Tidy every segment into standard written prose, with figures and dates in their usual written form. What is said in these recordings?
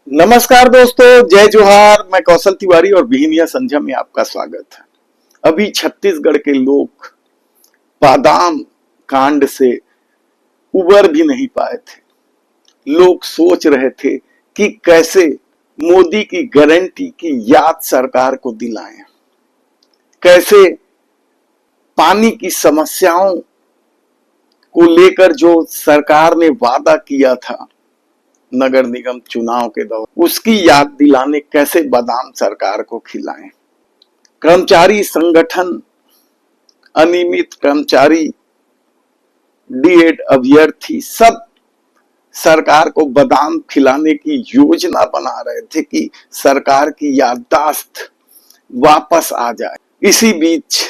नमस्कार दोस्तों, जय जोहार। मैं कौशल तिवारी और बिहिनिया संध्या में आपका स्वागत है। अभी छत्तीसगढ़ के लोग बादाम कांड से उबर भी नहीं पाए थे। लोग सोच रहे थे कि कैसे मोदी की गारंटी की याद सरकार को दिलाएं, कैसे पानी की समस्याओं को लेकर जो सरकार ने वादा किया था नगर निगम चुनाव के दौरान, उसकी याद दिलाने कैसे बादाम सरकार को खिलाएं। कर्मचारी संगठन, अनियमित कर्मचारी, डीएड अभ्यर्थी सब सरकार को बादाम खिलाने की योजना बना रहे थे कि सरकार की याददाश्त वापस आ जाए। इसी बीच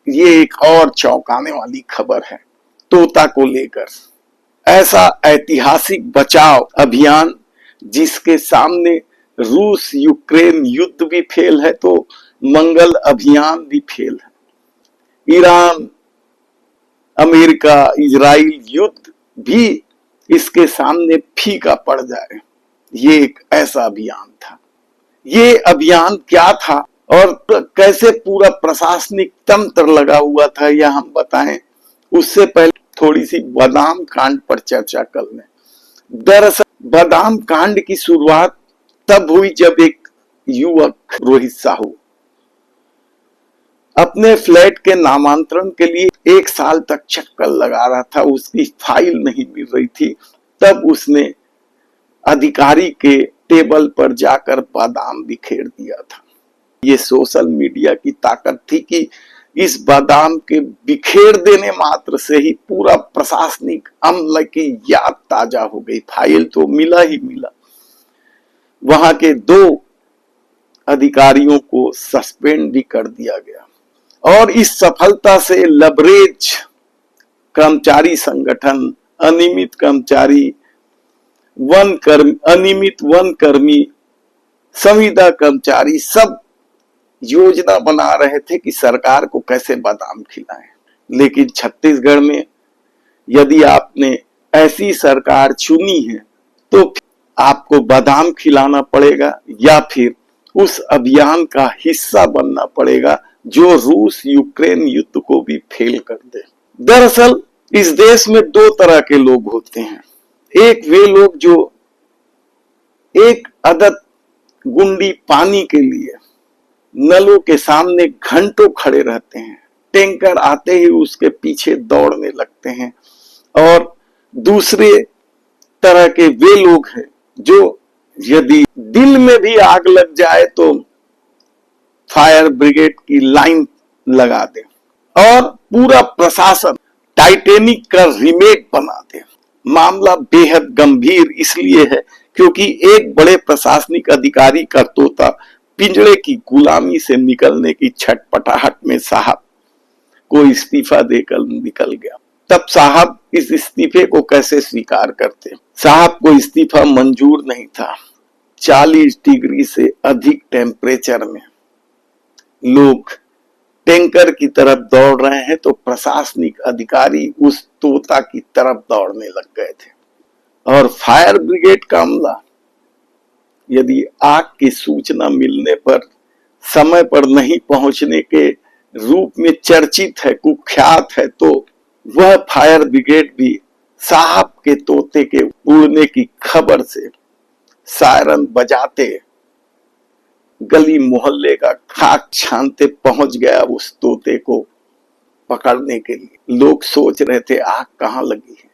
ये एक और चौंकाने वाली खबर है तोता को लेकर। ऐसा ऐतिहासिक बचाव अभियान जिसके सामने रूस यूक्रेन युद्ध भी फेल है तो मंगल अभियान भी फेल है। ईरान, अमेरिका, इजराइल युद्ध भी इसके सामने फीका पड़ जाए। ये एक ऐसा अभियान था। ये अभियान क्या था और कैसे पूरा प्रशासनिक तंत्र लगा हुआ था, यह हम बताएं। उससे पहले थोड़ी सी बादाम कांड पर चर्चा कर लें। दरअसल बादाम कांड की शुरुआत तब हुई जब एक युवक रोहित साहू अपने फ्लैट के नामांतरण के लिए 1 साल तक चक्कर लगा रहा था। उसकी फाइल नहीं मिल रही थी। तब उसने अधिकारी के टेबल पर जाकर बादाम बिखेर दिया था। ये सोशल मीडिया की ताकत थी कि इस बादाम के बिखेर देने मात्र से ही पूरा प्रशासनिक अमले की याद ताजा हो गई। फाइल तो मिला ही मिला। वहां के 2 अधिकारियों को सस्पेंड भी कर दिया गया और इस सफलता से लबरेज कर्मचारी संगठन, अनियमित कर्मचारी, अनियमित वन कर्मी, संविदा कर्मचारी सब योजना बना रहे थे कि सरकार को कैसे बादाम खिलाएं। लेकिन छत्तीसगढ़ में यदि आपने ऐसी सरकार चुनी है तो आपको बादाम खिलाना पड़ेगा या फिर उस अभियान का हिस्सा बनना पड़ेगा जो रूस यूक्रेन युद्ध को भी फेल कर दे। दरअसल इस देश में 2 तरह के लोग होते हैं। एक वे लोग जो एक अदद गुंडी पानी के लिए नलों के सामने घंटों खड़े रहते हैं, टैंकर आते ही उसके पीछे दौड़ने लगते हैं। और दूसरे तरह के वे लोग हैं जो यदि दिल में भी आग लग जाए तो फायर ब्रिगेड की लाइन लगा दे और पूरा प्रशासन टाइटैनिक का रीमेक बना दे। मामला बेहद गंभीर इसलिए है क्योंकि एक बड़े प्रशासनिक अधिकारी का तोता पिंजड़े की गुलामी से निकलने की छटपटाहट में साहब को इस्तीफा देकर निकल गया। तब साहब इस इस्तीफे को कैसे स्वीकार करते? साहब को इस्तीफा मंजूर नहीं था। 40 डिग्री से अधिक टेम्परेचर में लोग टैंकर की तरफ दौड़ रहे हैं तो प्रशासनिक अधिकारी उस तोता की तरफ दौड़ने लग गए थे। और फायर ब्रिगेड का अमला यदि आग की सूचना मिलने पर समय पर नहीं पहुंचने के रूप में चर्चित है, कुख्यात है, तो वह फायर ब्रिगेड भी साहब के तोते के उड़ने की खबर से सायरन बजाते गली मोहल्ले का खाक छानते पहुंच गया उस तोते को पकड़ने के लिए। लोग सोच रहे थे आग कहां लगी है।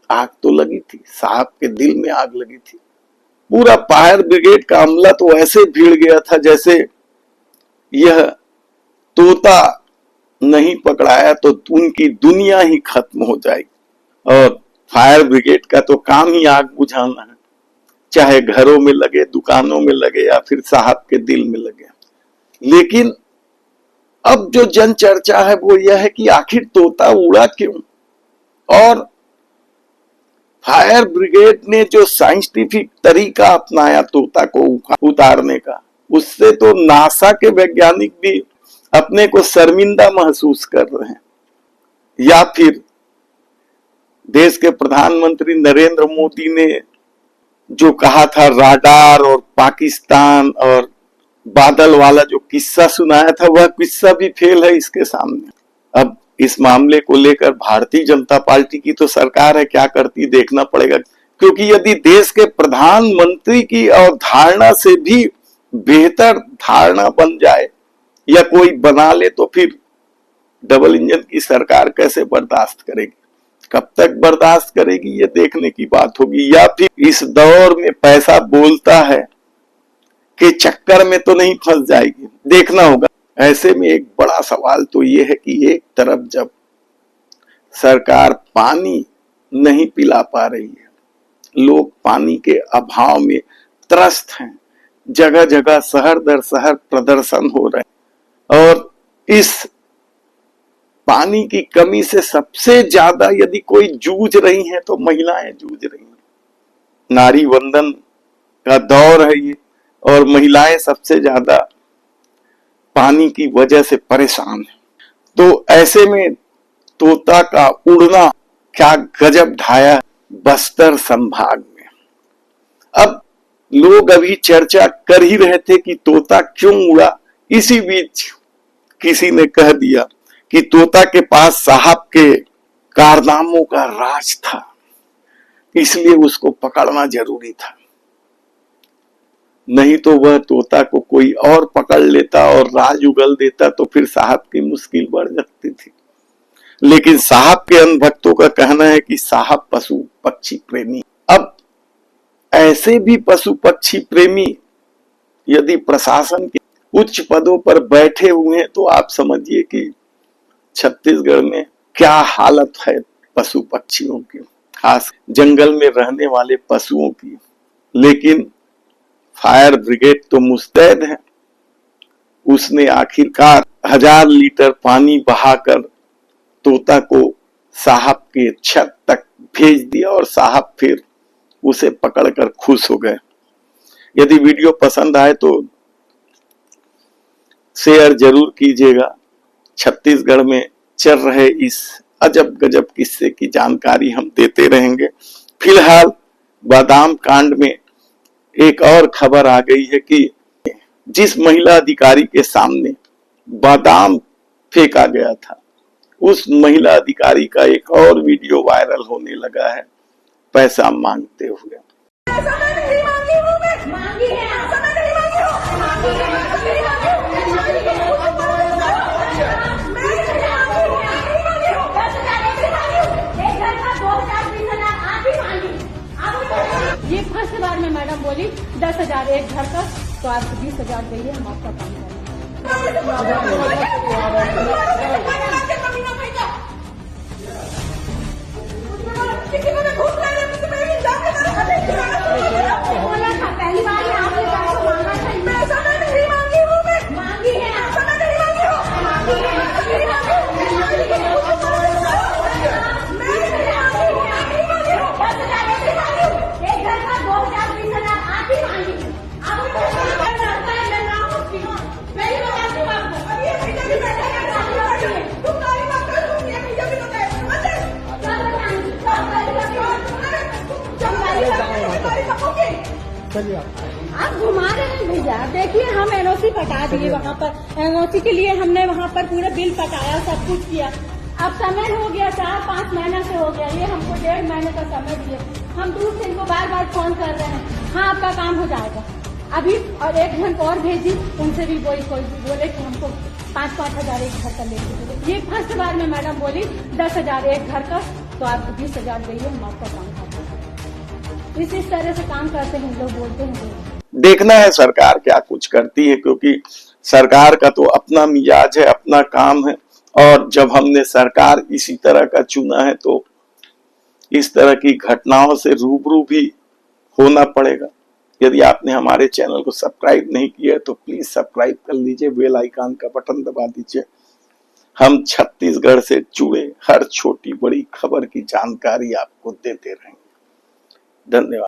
आग तो लगी थी, साहब के दिल में आग लगी थी। पूरा फायर ब्रिगेड का अमला तो ऐसे भीड़ गया था जैसे यह तोता नहीं पकड़ाया तो उनकी दुनिया ही खत्म हो जाएगी। और फायर ब्रिगेड का तो काम ही आग बुझाना है, चाहे घरों में लगे, दुकानों में लगे या फिर साहब के दिल में लगे। लेकिन अब जो जन चर्चा है वो यह है कि आखिर तोता उड़ा क्यों? और फायर ब्रिगेड ने जो साइंटिफिक तरीका अपनाया तोता को उतारने का, उससे तो नासा के वैज्ञानिक भी अपने को शर्मिंदा महसूस कर रहे हैं। या फिर देश के प्रधानमंत्री नरेंद्र मोदी ने जो कहा था राडार और पाकिस्तान और बादल वाला जो किस्सा सुनाया था, वह किस्सा भी फेल है इसके सामने। अब इस मामले को लेकर भारतीय जनता पार्टी की तो सरकार है, क्या करती देखना पड़ेगा। क्योंकि यदि देश के प्रधानमंत्री की अवधारणा से भी बेहतर धारणा बन जाए या कोई बना ले, तो फिर डबल इंजन की सरकार कैसे बर्दाश्त करेगी, कब तक बर्दाश्त करेगी, ये देखने की बात होगी। या फिर इस दौर में पैसा बोलता है के चक्कर में तो नहीं फंस जाएगी, देखना होगा। ऐसे में एक बड़ा सवाल तो ये है कि एक तरफ जब सरकार पानी नहीं पिला पा रही है, लोग पानी के अभाव में त्रस्त हैं, जगह जगह शहर दर शहर प्रदर्शन हो रहे हैं, और इस पानी की कमी से सबसे ज्यादा यदि कोई जूझ रही है तो महिलाएं जूझ रही हैं। नारी वंदन का दौर है ये, और महिलाएं सबसे ज्यादा पानी की वजह से परेशान है। तो ऐसे में तोता का उड़ना क्या गजब ढाया बस्तर संभाग में। अब लोग अभी चर्चा कर ही रहे थे कि तोता क्यों उड़ा। इसी बीच किसी ने कह दिया कि तोता के पास साहब के कारनामों का राज था, इसलिए उसको पकड़ना जरूरी था, नहीं तो वह तोता को कोई और पकड़ लेता और राज उगल देता तो फिर साहब की मुश्किल बढ़ जाती थी। लेकिन साहब के अनभक्तों का कहना है कि साहब पशु पक्षी प्रेमी। अब ऐसे भी पशु पक्षी प्रेमी यदि प्रशासन के उच्च पदों पर बैठे हुए हैं तो आप समझिए कि छत्तीसगढ़ में क्या हालत है पशु पक्षियों की, खास जंगल में रहने वाले पशुओं की। लेकिन फायर ब्रिगेड तो मुस्तैद है, उसने आखिरकार 1000 लीटर पानी बहाकर तोता को साहब के छत तक भेज दिया और साहब फिर उसे पकड़कर खुश हो गए। यदि वीडियो पसंद आए तो शेयर जरूर कीजिएगा। छत्तीसगढ़ में चल रहे इस अजब गजब किस्से की जानकारी हम देते रहेंगे। फिलहाल बादाम कांड में एक और खबर आ गई है कि जिस महिला अधिकारी के सामने बादाम फेंका गया था, उस महिला अधिकारी का एक और वीडियो वायरल होने लगा है पैसा मांगते हुए। ये फर्स्ट बार में मैडम बोली 10,000 एक घर का, तो आपको 20,000 चाहिए, हम आपका काम पहली बार मांगी है। आप घुमा रहे हैं भैया, देखिए हम एनओसी कटा दिए वहाँ पर। एनओसी के लिए हमने वहाँ पर पूरा बिल कटाया, सब कुछ किया। अब समय हो गया, 4-5 महीना से हो गया, ये हमको 1.5 महीने का समय दिए। हम दूर से इनको बार बार फोन कर रहे हैं, हाँ आपका काम हो जाएगा अभी, और 1 घंटा और भेजी, उनसे भी कोई बोले कि हमको 5-5 हजार एक घर का लेके। ये फर्स्ट बार में मैडम बोली 10,000 एक घर का, तो आपको 20,000 चाहिए, हम आपका काम करते हैं। इस तरह से काम करते हैं लोग, बोलते हैं। देखना है सरकार क्या कुछ करती है, क्योंकि सरकार का तो अपना मिजाज है, अपना काम है, और जब हमने सरकार इसी तरह का चुना है तो इस तरह की घटनाओं से रूबरू भी होना पड़ेगा। यदि आपने हमारे चैनल को सब्सक्राइब नहीं किया तो प्लीज सब्सक्राइब कर लीजिए, बेल आइकन का बटन दबा दीजिए। हम छत्तीसगढ़ से जुड़े हर छोटी बड़ी खबर की जानकारी आपको देते रहेंगे। धन्यवाद।